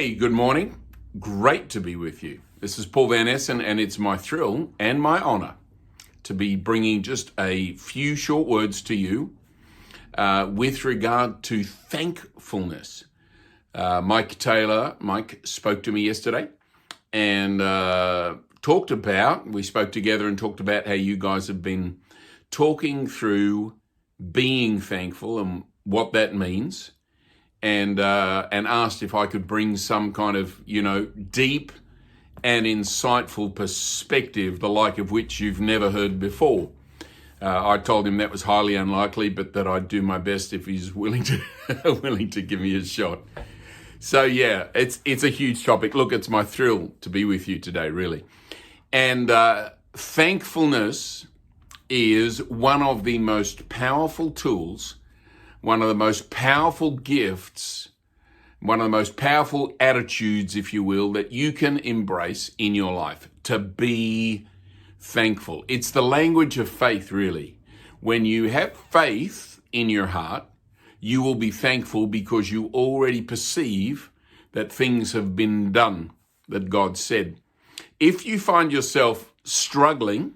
Hey, good morning. Great to be with you. This is Paul Van Essen, and it's my thrill and my honor to be bringing just a few short words to you with regard to thankfulness. Mike spoke to me yesterday and we spoke together and talked about how you guys have been talking through being thankful and what that means. And asked if I could bring some kind of, deep and insightful perspective, the like of which you've never heard before. I told him that was highly unlikely, but that I'd do my best if he's willing to give me a shot. So yeah, it's a huge topic. Look, it's my thrill to be with you today, really. And thankfulness is one of the most powerful tools, one of the most powerful gifts, one of the most powerful attitudes, if you will, that you can embrace in your life, to be thankful. It's the language of faith, really. When you have faith in your heart, you will be thankful because you already perceive that things have been done, that God said. If you find yourself struggling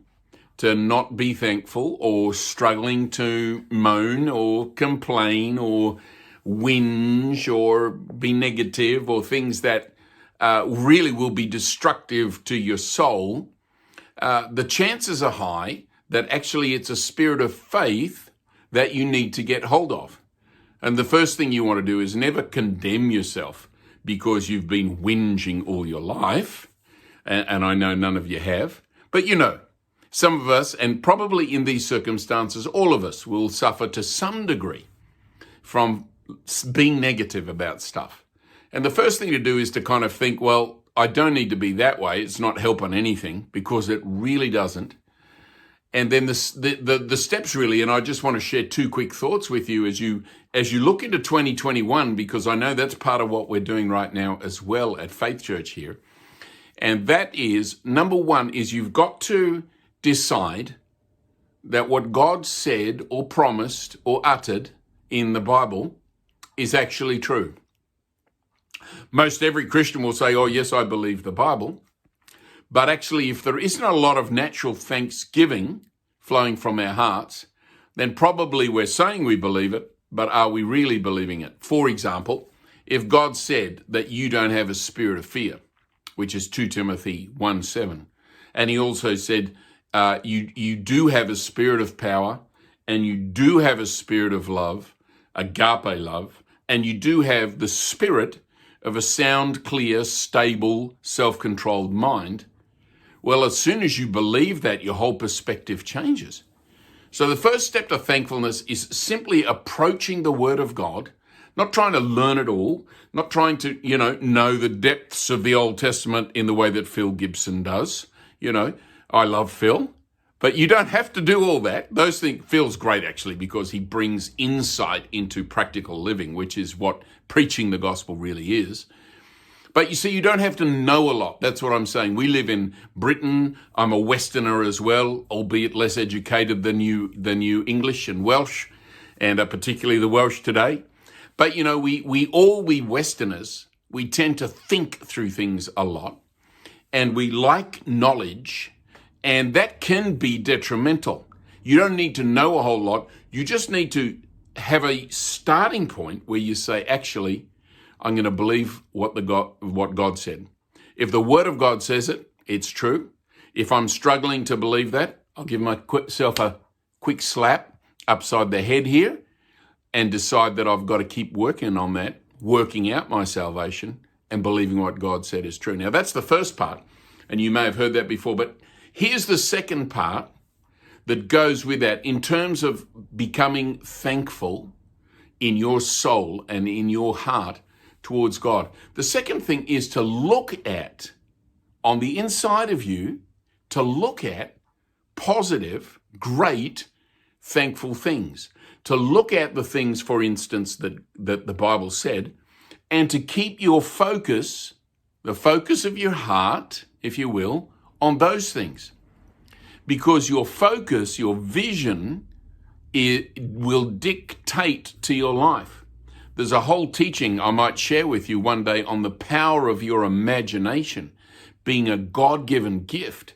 to not be thankful, or struggling to moan or complain or whinge or be negative, or things that really will be destructive to your soul, the chances are high that actually it's a spirit of faith that you need to get hold of. And the first thing you want to do is never condemn yourself because you've been whinging all your life, and I know none of you have, but some of us, and probably in these circumstances, all of us will suffer to some degree from being negative about stuff. And the first thing to do is to kind of think, well, I don't need to be that way. It's not helping anything, because it really doesn't. And then the steps really, and I just want to share two quick thoughts with you as you look into 2021, because I know that's part of what we're doing right now as well at Faith Church here. And that is, number one, is you've got to decide that what God said or promised or uttered in the Bible is actually true. Most every Christian will say, oh, yes, I believe the Bible. But actually, if there isn't a lot of natural thanksgiving flowing from our hearts, then probably we're saying we believe it, but are we really believing it? For example, if God said that you don't have a spirit of fear, which is 2 Timothy 1:7, and he also said, you do have a spirit of power, and you do have a spirit of love, agape love, and you do have the spirit of a sound, clear, stable, self-controlled mind. Well, as soon as you believe that, your whole perspective changes. So the first step to thankfulness is simply approaching the Word of God, not trying to learn it all, not trying to, know the depths of the Old Testament in the way that Phil Gibson does. I love Phil, but you don't have to do all that. Those things, Phil's great actually, because he brings insight into practical living, which is what preaching the gospel really is. But you see, you don't have to know a lot. That's what I'm saying. We live in Britain. I'm a Westerner as well, albeit less educated than you English and Welsh, and particularly the Welsh today. But we Westerners, we tend to think through things a lot, and we like knowledge. And that can be detrimental. You don't need to know a whole lot. You just need to have a starting point where you say, actually, I'm going to believe what God said. If the Word of God says it, it's true. If I'm struggling to believe that, I'll give myself a quick slap upside the head here and decide that I've got to keep working on that, working out my salvation and believing what God said is true. Now, that's the first part, and you may have heard that before, but here's the second part that goes with that in terms of becoming thankful in your soul and in your heart towards God. The second thing is to look at, on the inside of you, to look at positive, great, thankful things. To look at the things, for instance, that the Bible said, and to keep your focus, the focus of your heart, if you will, on those things. Because your focus, your vision, it will dictate to your life. There's a whole teaching I might share with you one day on the power of your imagination being a God-given gift,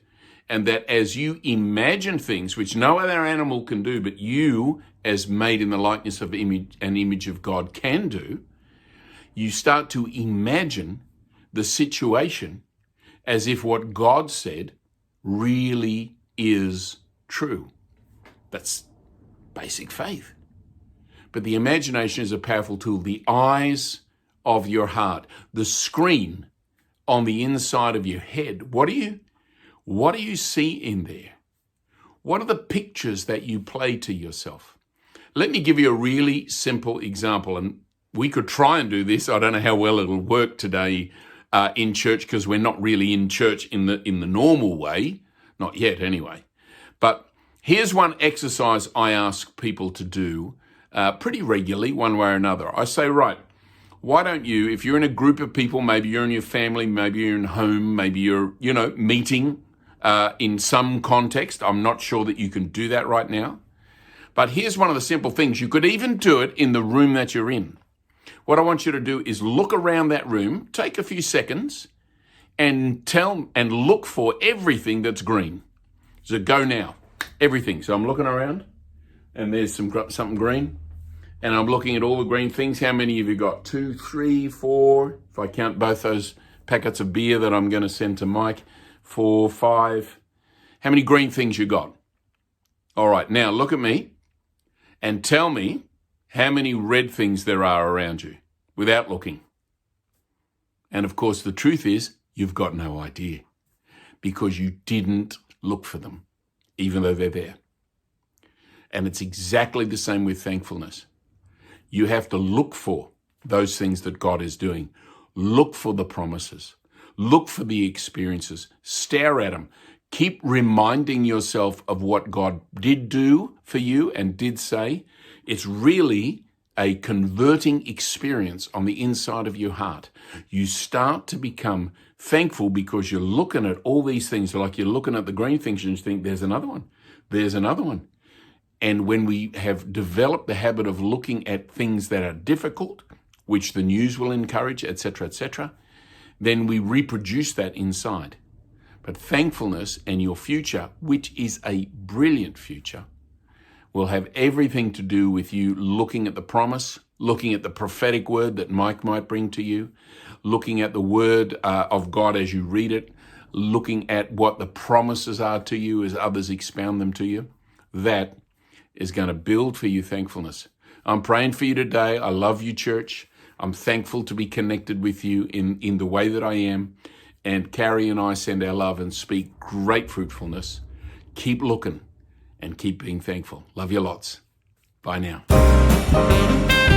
and that as you imagine things which no other animal can do, but you, as made in the likeness of an image of God, can do, you start to imagine the situation as if what God said really is true. That's basic faith. But the imagination is a powerful tool. The eyes of your heart, the screen on the inside of your head. What do you see in there? What are the pictures that you play to yourself? Let me give you a really simple example, and we could try and do this. I don't know how well it'll work today in church, because we're not really in church in the normal way, not yet anyway. But here's one exercise I ask people to do pretty regularly, one way or another. I say, right, why don't you, if you're in a group of people, maybe you're in your family, maybe you're in home, maybe you're, meeting in some context. I'm not sure that you can do that right now. But here's one of the simple things. You could even do it in the room that you're in. What I want you to do is look around that room, take a few seconds, and look for everything that's green. So go now, everything. So I'm looking around, and there's something green, and I'm looking at all the green things. How many have you got? 2, 3, 4. If I count both those packets of beer that I'm going to send to Mike, 4, 5. How many green things you got? All right, now look at me and tell me how many red things there are around you without looking. And of course, the truth is, you've got no idea, because you didn't look for them, even though they're there. And it's exactly the same with thankfulness. You have to look for those things that God is doing. Look for the promises. Look for the experiences. Stare at them. Keep reminding yourself of what God did do for you and did say. It's really a converting experience on the inside of your heart. You start to become thankful because you're looking at all these things, like you're looking at the green things and you think, there's another one. There's another one. And when we have developed the habit of looking at things that are difficult, which the news will encourage, etc., then we reproduce that inside. But thankfulness and your future, which is a brilliant future, will have everything to do with you looking at the promise, looking at the prophetic word that Mike might bring to you, looking at the word of God as you read it, looking at what the promises are to you as others expound them to you. That is going to build for you thankfulness. I'm praying for you today. I love you, church. I'm thankful to be connected with you in the way that I am. And Carrie and I send our love and speak great fruitfulness. Keep looking and keep being thankful. Love you lots. Bye now.